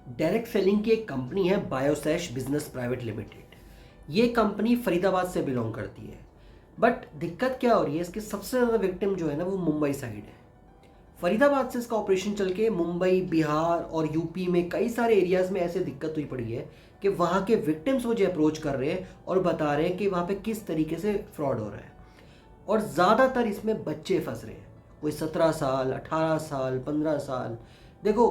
Direct selling की एक company है बायोसैश बिजनेस प्राइवेट लिमिटेड। ये कंपनी फरीदाबाद से बिलोंग करती है। बट दिक्कत क्या हो रही है, इसके सबसे ज़्यादा विक्टिम जो है ना वो मुंबई साइड है। फरीदाबाद से इसका ऑपरेशन चल के मुंबई, बिहार और यूपी में कई सारे एरियाज़ में ऐसे दिक्कत हुई पड़ी है कि वहाँ के विक्टिम्स मुझे अप्रोच कर रहे हैं और बता रहे हैं कि वहाँ पे किस तरीके से फ्रॉड हो रहा है। और ज़्यादातर इसमें बच्चे फंस रहे हैं, कोई 17 साल, 18 साल, 15 साल। देखो,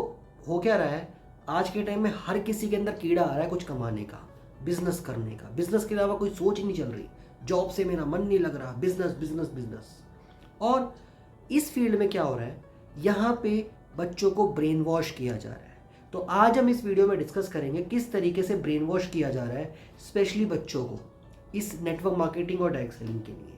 हो क्या रहा है, आज के टाइम में हर किसी के अंदर कीड़ा आ रहा है कुछ कमाने का, बिजनेस करने का। बिजनेस के अलावा कोई सोच ही नहीं चल रही। जॉब से मेरा मन नहीं लग रहा, बिजनेस बिजनेस बिजनेस। और इस फील्ड में क्या हो रहा है, यहाँ पे बच्चों को ब्रेन वॉश किया जा रहा है। तो आज हम इस वीडियो में डिस्कस करेंगे किस तरीके से ब्रेन वॉश किया जा रहा है, स्पेशली बच्चों को, इस नेटवर्क मार्केटिंग और डायरेक्ट सेलिंग के लिए।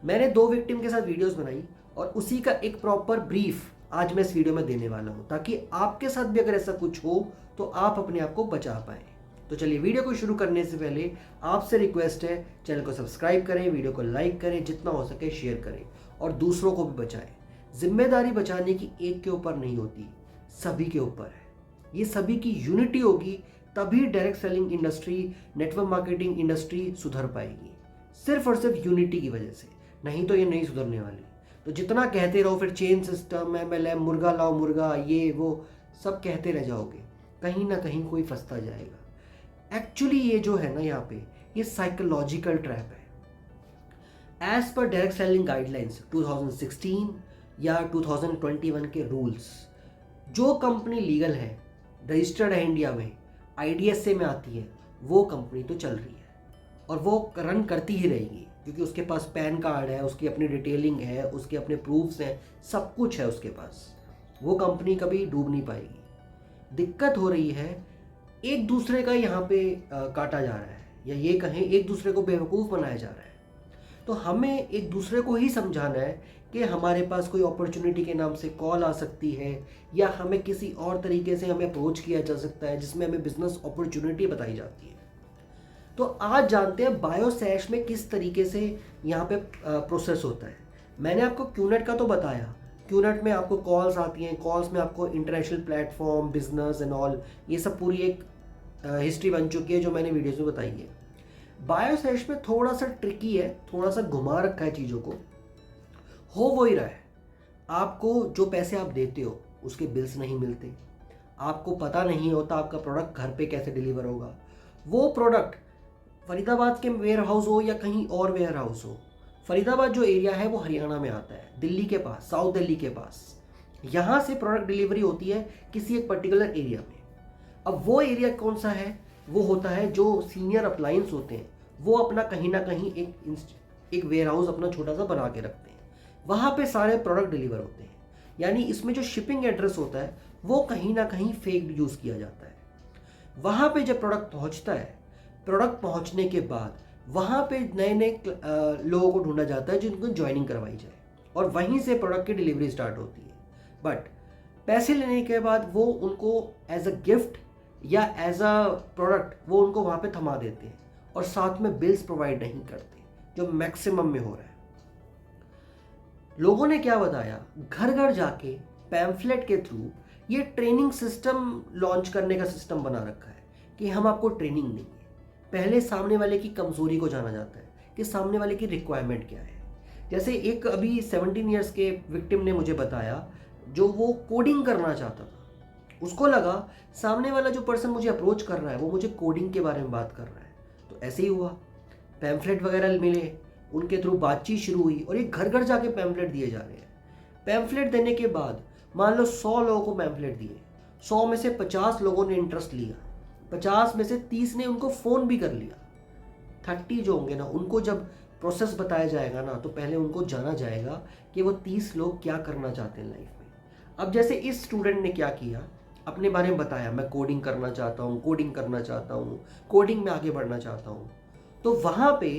मैंने 2 विक्टिम के साथ वीडियोस बनाई और उसी का एक प्रॉपर ब्रीफ आज मैं इस वीडियो में देने वाला हूं, ताकि आपके साथ भी अगर ऐसा कुछ हो तो आप अपने आप को बचा पाएं। तो चलिए, वीडियो को शुरू करने से पहले आपसे रिक्वेस्ट है, चैनल को सब्सक्राइब करें, वीडियो को लाइक करें, जितना हो सके शेयर करें और दूसरों को भी बचाएं। जिम्मेदारी बचाने की एक के ऊपर नहीं होती, सभी के ऊपर है। ये सभी की यूनिटी होगी तभी direct selling industry, network marketing industry सुधर पाएगी। सिर्फ और सिर्फ यूनिटी की वजह से, नहीं तो ये नहीं सुधरने वाली। तो जितना कहते रहो फिर चेन सिस्टम, MLM, मुर्गा लाओ मुर्गा, ये वो सब कहते रह जाओगे, कहीं ना कहीं कोई फंसता जाएगा। एक्चुअली ये जो है ना, यहाँ पे ये साइकोलॉजिकल ट्रैप है। As per direct selling guidelines 2016 या 2021 के रूल्स, जो कंपनी लीगल है, रजिस्टर्ड है इंडिया में, IDSA में आती है, वो कंपनी तो चल रही है और वो रन करती ही रहेगी, क्योंकि उसके पास पैन कार्ड है, उसकी अपनी डिटेलिंग है, उसके अपने प्रूफ्स हैं, सब कुछ है उसके पास। वो कंपनी कभी डूब नहीं पाएगी। दिक्कत हो रही है, एक दूसरे का यहाँ पे काटा जा रहा है, या ये कहें एक दूसरे को बेवकूफ़ बनाया जा रहा है। तो हमें एक दूसरे को ही समझाना है कि हमारे पास कोई अपॉर्चुनिटी के नाम से कॉल आ सकती है, या हमें किसी और तरीके से हमें अप्रोच किया जा सकता है जिसमें हमें बिजनेस अपॉर्चुनिटी बताई जाती है। तो आज जानते हैं बायोसैश में किस तरीके से यहाँ पे प्रोसेस होता है। मैंने आपको क्यूनेट का तो बताया, क्यूनेट में आपको कॉल्स आती हैं, कॉल्स में आपको international platform, business and all, ये सब पूरी एक हिस्ट्री बन चुकी है जो मैंने वीडियोस में बताई है। बायोसैश में थोड़ा सा ट्रिकी है, थोड़ा सा घुमा रखा है चीज़ों को। हो वो ही रहा है, आपको जो पैसे आप देते हो उसके बिल्स नहीं मिलते, आपको पता नहीं होता आपका प्रोडक्ट घर पे कैसे डिलीवर होगा। वो प्रोडक्ट फरीदाबाद के वेयर हाउस हो या कहीं और वेयर हाउस हो, फरीदाबाद जो एरिया है वो हरियाणा में आता है, दिल्ली के पास, साउथ दिल्ली के पास। यहाँ से प्रोडक्ट डिलीवरी होती है किसी एक पर्टिकुलर एरिया में। अब वो एरिया कौन सा है, वो होता है जो सीनियर अप्लायंस होते हैं, वो अपना कहीं ना कहीं एक वेयर हाउस अपना छोटा सा बना के रखते हैं, वहाँ पे सारे प्रोडक्ट डिलीवर होते हैं। यानी इसमें जो शिपिंग एड्रेस होता है वो कहीं ना कहीं फेक यूज़ किया जाता है। वहाँ पे जब प्रोडक्ट पहुँचता है, प्रोडक्ट पहुंचने के बाद वहाँ पे नए नए लोगों को ढूंढा जाता है जिनको ज्वाइनिंग करवाई जाए, और वहीं से प्रोडक्ट की डिलीवरी स्टार्ट होती है। बट पैसे लेने के बाद वो उनको एज अ गिफ्ट या एज अ प्रोडक्ट वो उनको वहाँ पे थमा देते हैं, और साथ में बिल्स प्रोवाइड नहीं करते, जो मैक्सिमम में हो रहा है। लोगों ने क्या बताया, घर घर जाके पैम्फलेट के थ्रू ये ट्रेनिंग सिस्टम लॉन्च करने का सिस्टम बना रखा है कि हम आपको ट्रेनिंग देंगे। पहले सामने वाले की कमज़ोरी को जाना जाता है कि सामने वाले की रिक्वायरमेंट क्या है। जैसे एक अभी 17 ईयर्स के विक्टिम ने मुझे बताया, जो वो कोडिंग करना चाहता था। उसको लगा सामने वाला जो पर्सन मुझे अप्रोच कर रहा है वो मुझे कोडिंग के बारे में बात कर रहा है। तो ऐसे ही हुआ, पैम्फलेट वगैरह मिले, उनके थ्रू बातचीत शुरू हुई और ये घर घर जाके पैम्फलेट दिए जा रहे हैं। पैम्फलेट देने के बाद मान लो 100 लोगों को पैम्फलेट दिए, 100 में से 50 लोगों ने इंटरेस्ट लिया, 50 में से 30 ने उनको फ़ोन भी कर लिया। 30 जो होंगे ना, उनको जब प्रोसेस बताया जाएगा ना, तो पहले उनको जाना जाएगा कि वो 30 लोग क्या करना चाहते हैं लाइफ में। अब जैसे इस स्टूडेंट ने क्या किया, अपने बारे में बताया, मैं कोडिंग करना चाहता हूँ, कोडिंग करना चाहता हूँ, कोडिंग में आगे बढ़ना चाहता हूँ। तो वहाँ पे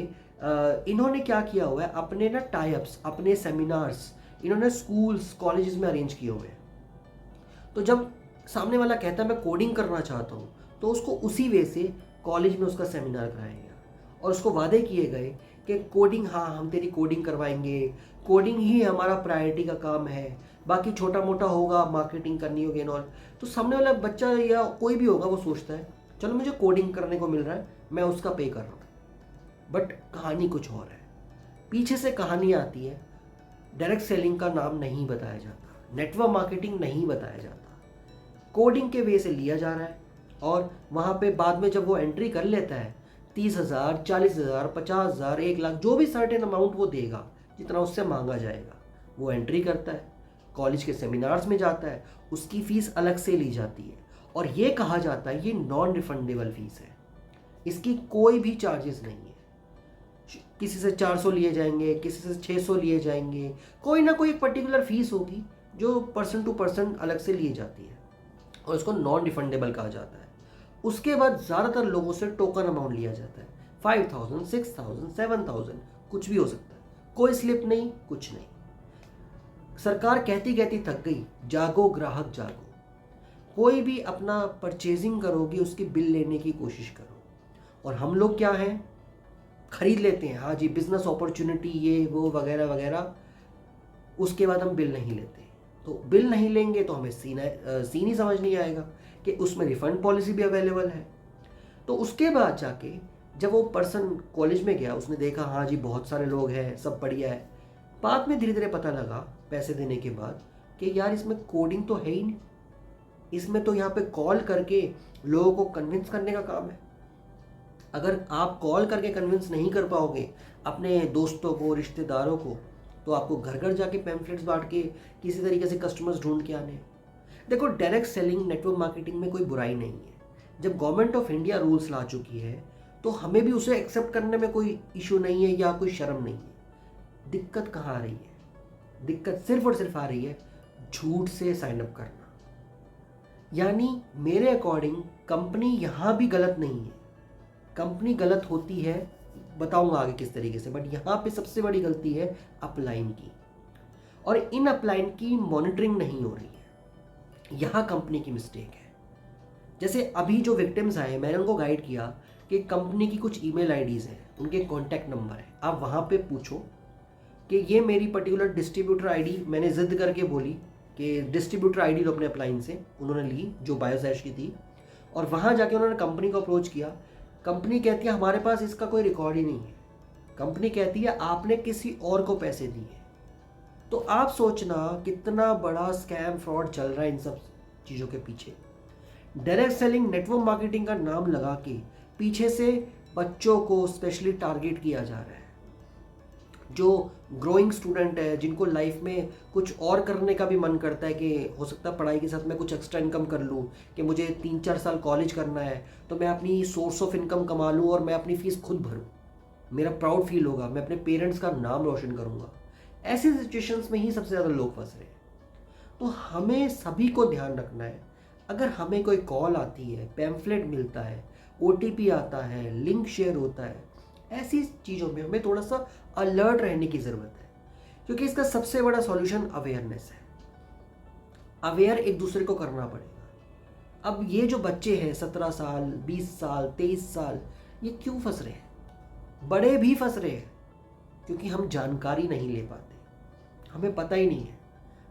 इन्होंने क्या किया हुआ है, अपने ना टाइप्स, अपने सेमिनार्स इन्होंने स्कूल्स कॉलेजेस में अरेंज किए हुए हैं। तो जब सामने वाला कहता है मैं कोडिंग करना चाहता हूँ, तो उसको उसी वे से कॉलेज में उसका सेमिनार कराया गया और उसको वादे किए गए कि कोडिंग, हाँ हम तेरी कोडिंग करवाएंगे, कोडिंग ही हमारा प्रायोरिटी का काम है, बाकी छोटा मोटा होगा, मार्केटिंग करनी होगी एंड ऑल, तो सामने वाला बच्चा या कोई भी होगा वो सोचता है चलो मुझे कोडिंग करने को मिल रहा है, मैं उसका पे कर रहा हूँ। बट कहानी कुछ और है, पीछे से कहानी आती है। डायरेक्ट सेलिंग का नाम नहीं बताया जाता, नेटवर्क मार्केटिंग नहीं बताया जाता, कोडिंग के वे से लिया जा रहा है और वहाँ पे बाद में जब वो एंट्री कर लेता है 30,000, 40,000, 50,000, 1 लाख, जो भी सर्टेन अमाउंट वो देगा, जितना उससे मांगा जाएगा, वो एंट्री करता है, कॉलेज के सेमिनार्स में जाता है, उसकी फ़ीस अलग से ली जाती है और ये कहा जाता है ये नॉन रिफंडेबल फ़ीस है, इसकी कोई भी चार्जेस नहीं है। किसी से 400 लिए जाएंगे, किसी से 600 लिए जाएंगे, कोई ना कोई एक पर्टिकुलर फ़ीस होगी जो पर्सन टू पर्सन अलग से लिए जाती है और इसको नॉन रिफंडेबल कहा जाता है। उसके बाद ज़्यादातर लोगों से टोकन अमाउंट लिया जाता है, 5,000, 6,000, 7,000, कुछ भी हो सकता है, कोई स्लिप नहीं, कुछ नहीं। सरकार कहती कहती थक गई, जागो ग्राहक जागो। कोई भी अपना परचेजिंग करोगे उसकी बिल लेने की कोशिश करो, और हम लोग क्या हैं, खरीद लेते हैं, हाँ जी बिजनेस अपॉर्चुनिटी ये वो वगैरह वगैरह, उसके बाद हम बिल नहीं लेते। तो बिल नहीं लेंगे तो हमें सीन ही समझ नहीं आएगा कि उसमें रिफ़ंड पॉलिसी भी अवेलेबल है। तो उसके बाद जाके जब वो पर्सन कॉलेज में गया, उसने देखा हाँ जी बहुत सारे लोग हैं, सब बढ़िया है। बाद में धीरे धीरे पता लगा पैसे देने के बाद कि यार इसमें कोडिंग तो है ही नहीं, इसमें तो यहाँ पे कॉल करके लोगों को कन्विंस करने का काम है। अगर आप कॉल करके कन्विंस नहीं कर पाओगे अपने दोस्तों को, रिश्तेदारों को, तो आपको घर घर जाके पैम्फलेट्स बांट के किसी तरीके से कस्टमर्स ढूंढ के आने। देखो डायरेक्ट सेलिंग, नेटवर्क मार्केटिंग में कोई बुराई नहीं है। जब गवर्नमेंट ऑफ इंडिया रूल्स ला चुकी है तो हमें भी उसे एक्सेप्ट करने में कोई इशू नहीं है या कोई शर्म नहीं है। दिक्कत कहाँ आ रही है? दिक्कत सिर्फ और सिर्फ आ रही है झूठ से साइन अप करना। यानी मेरे अकॉर्डिंग कंपनी यहाँ भी गलत नहीं है, कंपनी गलत होती है, बताऊंगा आगे किस तरीके से, बट यहाँ पे सबसे बड़ी गलती है अपलाइन की, और इन अपलाइन की मॉनिटरिंग नहीं हो रही है, यहाँ कंपनी की मिस्टेक है। जैसे अभी जो विक्टिम्स आए मैंने उनको गाइड किया कि कंपनी की कुछ ईमेल आईडीज़ हैं, उनके कॉन्टैक्ट नंबर है, आप वहाँ पे पूछो कि ये मेरी पर्टिकुलर डिस्ट्रीब्यूटर आईडी, मैंने ज़िद करके बोली कि डिस्ट्रीब्यूटर आईडी लो अपने अपलाइन से, उन्होंने ली जो बायोसैश की थी, और वहाँ जाके उन्होंने कंपनी को अप्रोच किया। कंपनी कहती है हमारे पास इसका कोई रिकॉर्ड ही नहीं है, कंपनी कहती है आपने किसी और को पैसे दिए। तो आप सोचना कितना बड़ा स्कैम फ्रॉड चल रहा है इन सब चीज़ों के पीछे। डायरेक्ट सेलिंग, नेटवर्क मार्केटिंग का नाम लगा के पीछे से बच्चों को स्पेशली टारगेट किया जा रहा है, जो ग्रोइंग स्टूडेंट है, जिनको लाइफ में कुछ और करने का भी मन करता है कि हो सकता है पढ़ाई के साथ मैं कुछ एक्स्ट्रा इनकम कर लूँ, कि मुझे 3-4 साल कॉलेज करना है तो मैं अपनी सोर्स ऑफ इनकम कमा लूँ और मैं अपनी फ़ीस खुद भरूँ, मेरा प्राउड फील होगा, मैं अपने पेरेंट्स का नाम रोशन करूँगा। ऐसी सिचुएशंस में ही सबसे ज़्यादा लोग फंस रहे हैं। तो हमें सभी को ध्यान रखना है, अगर हमें कोई कॉल आती है, पैम्फलेट मिलता है, OTP आता है, लिंक शेयर होता है, ऐसी चीज़ों में हमें थोड़ा सा अलर्ट रहने की ज़रूरत है, क्योंकि इसका सबसे बड़ा सॉल्यूशन अवेयरनेस है। अवेयर एक दूसरे को करना पड़ेगा। अब ये जो बच्चे हैं 17 साल, 20 साल, 23 साल, ये क्यों फंस रहे हैं? बड़े भी फंस रहे हैं क्योंकि हम जानकारी नहीं ले पाते, हमें पता ही नहीं है।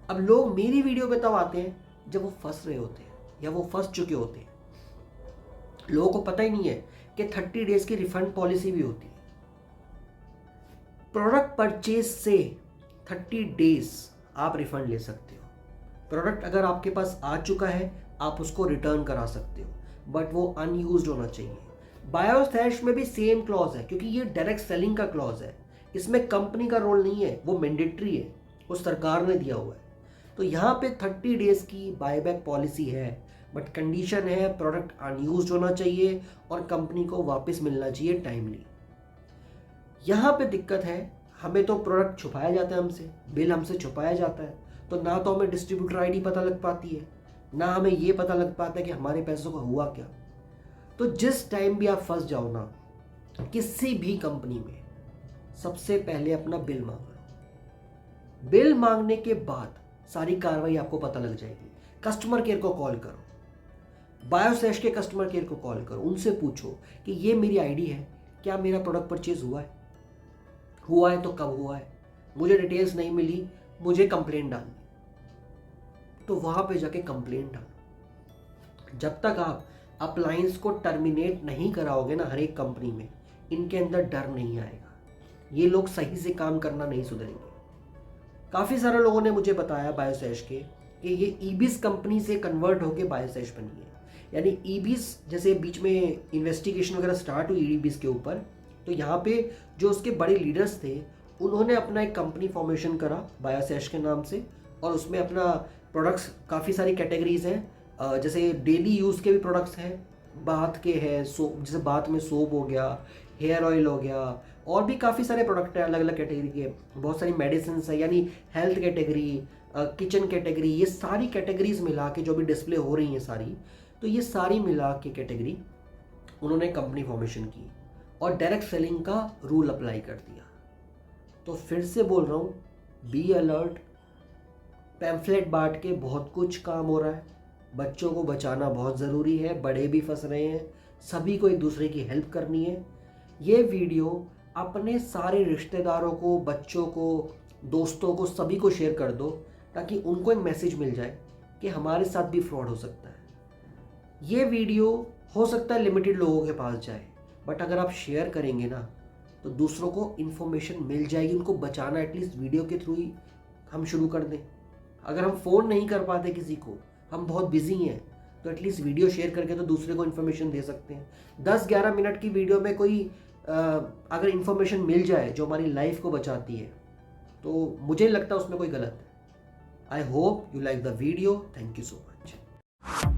अब लोग मेरी वीडियो पे तब आते हैं जब वो फंस रहे होते हैं या वो फंस चुके होते हैं। लोगों को पता ही नहीं है कि 30 डेज की रिफंड पॉलिसी भी होती है। प्रोडक्ट परचेज से 30 डेज आप रिफंड ले सकते हो। प्रोडक्ट अगर आपके पास आ चुका है आप उसको रिटर्न करा सकते हो, बट वो अनयूज्ड होना चाहिए। बायोसैश में भी सेम क्लॉज है, क्योंकि ये डायरेक्ट सेलिंग का क्लॉज है, इसमें कंपनी का रोल नहीं है, वो मैंडेटरी है, वो सरकार ने दिया हुआ है। तो यहाँ पे 30 डेज की बायबैक पॉलिसी है, बट कंडीशन है प्रोडक्ट अनयूज्ड होना चाहिए और कंपनी को वापस मिलना चाहिए टाइमली। यहाँ पे दिक्कत है, हमें तो प्रोडक्ट छुपाया जाता है, हमसे बिल हमसे छुपाया जाता है, तो ना तो हमें डिस्ट्रीब्यूटर आईडी पता लग पाती है, ना हमें ये पता लग पाता है कि हमारे पैसों का हुआ क्या। तो जिस टाइम भी आप फंस जाओ ना किसी भी कंपनी में, सबसे पहले अपना बिल मांग लो। बिल मांगने के बाद सारी कार्रवाई आपको पता लग जाएगी। कस्टमर केयर को कॉल करो, बायोसैश के कस्टमर केयर को कॉल करो, उनसे पूछो कि ये मेरी आईडी है, क्या मेरा प्रोडक्ट परचेज हुआ है? हुआ है तो कब हुआ है? मुझे डिटेल्स नहीं मिली, मुझे कंप्लेंट डालनी। तो वहाँ पे जाके कंप्लेंट डालो। जब तक आप अप्लायंस को टर्मिनेट नहीं कराओगे ना हर एक कंपनी में, इनके अंदर डर नहीं आएगा, ये लोग सही से काम करना नहीं सुधरेंगे। काफ़ी सारे लोगों ने मुझे बताया बायोसैश के कि ये ईबीस कंपनी से कन्वर्ट होके बायोसैश बनी है। यानी ईबीस जैसे बीच में इन्वेस्टिगेशन वगैरह स्टार्ट हुई ईबीस के ऊपर, तो यहाँ पे जो उसके बड़े लीडर्स थे उन्होंने अपना एक कंपनी फॉर्मेशन करा बायोसैश के नाम से, और उसमें अपना प्रोडक्ट्स काफ़ी सारी कैटेगरीज हैं, जैसे डेली यूज़ के भी प्रोडक्ट्स हैं, बाथ के हैं, सोप जैसे बाथ में सोप हो गया, हेयर ऑयल हो गया, और भी काफ़ी सारे प्रोडक्ट हैं अलग अलग कैटेगरी के, बहुत सारी मेडिसिन है, यानी हेल्थ कैटेगरी, किचन कैटेगरी, ये सारी कैटेगरीज मिला के जो भी डिस्प्ले हो रही हैं सारी, तो ये सारी मिला के कैटेगरी उन्होंने कंपनी फॉर्मेशन की और डायरेक्ट सेलिंग का रूल अप्लाई कर दिया। तो फिर से बोल रहा हूँ, बी अलर्ट, पैम्फलेट बांट के बहुत कुछ काम हो रहा है, बच्चों को बचाना बहुत ज़रूरी है, बड़े भी फंस रहे हैं, सभी को एक दूसरे की हेल्प करनी है। ये वीडियो अपने सारे रिश्तेदारों को, बच्चों को, दोस्तों को, सभी को शेयर कर दो, ताकि उनको एक मैसेज मिल जाए कि हमारे साथ भी फ्रॉड हो सकता है। ये वीडियो हो सकता है लिमिटेड लोगों के पास जाए, बट अगर आप शेयर करेंगे ना तो दूसरों को इन्फॉर्मेशन मिल जाएगी, उनको बचाना एटलीस्ट वीडियो के थ्रू ही हम शुरू कर दें। अगर हम फ़ोन नहीं कर पाते किसी को, हम बहुत बिजी हैं, तो एटलीस्ट वीडियो शेयर करके तो दूसरे को इन्फॉर्मेशन दे सकते हैं। 10-11 मिनट की वीडियो में कोई अगर इन्फॉर्मेशन मिल जाए जो हमारी लाइफ को बचाती है, तो मुझे लगता है उसमें कोई गलत है। I hope you like the video. Thank you so much.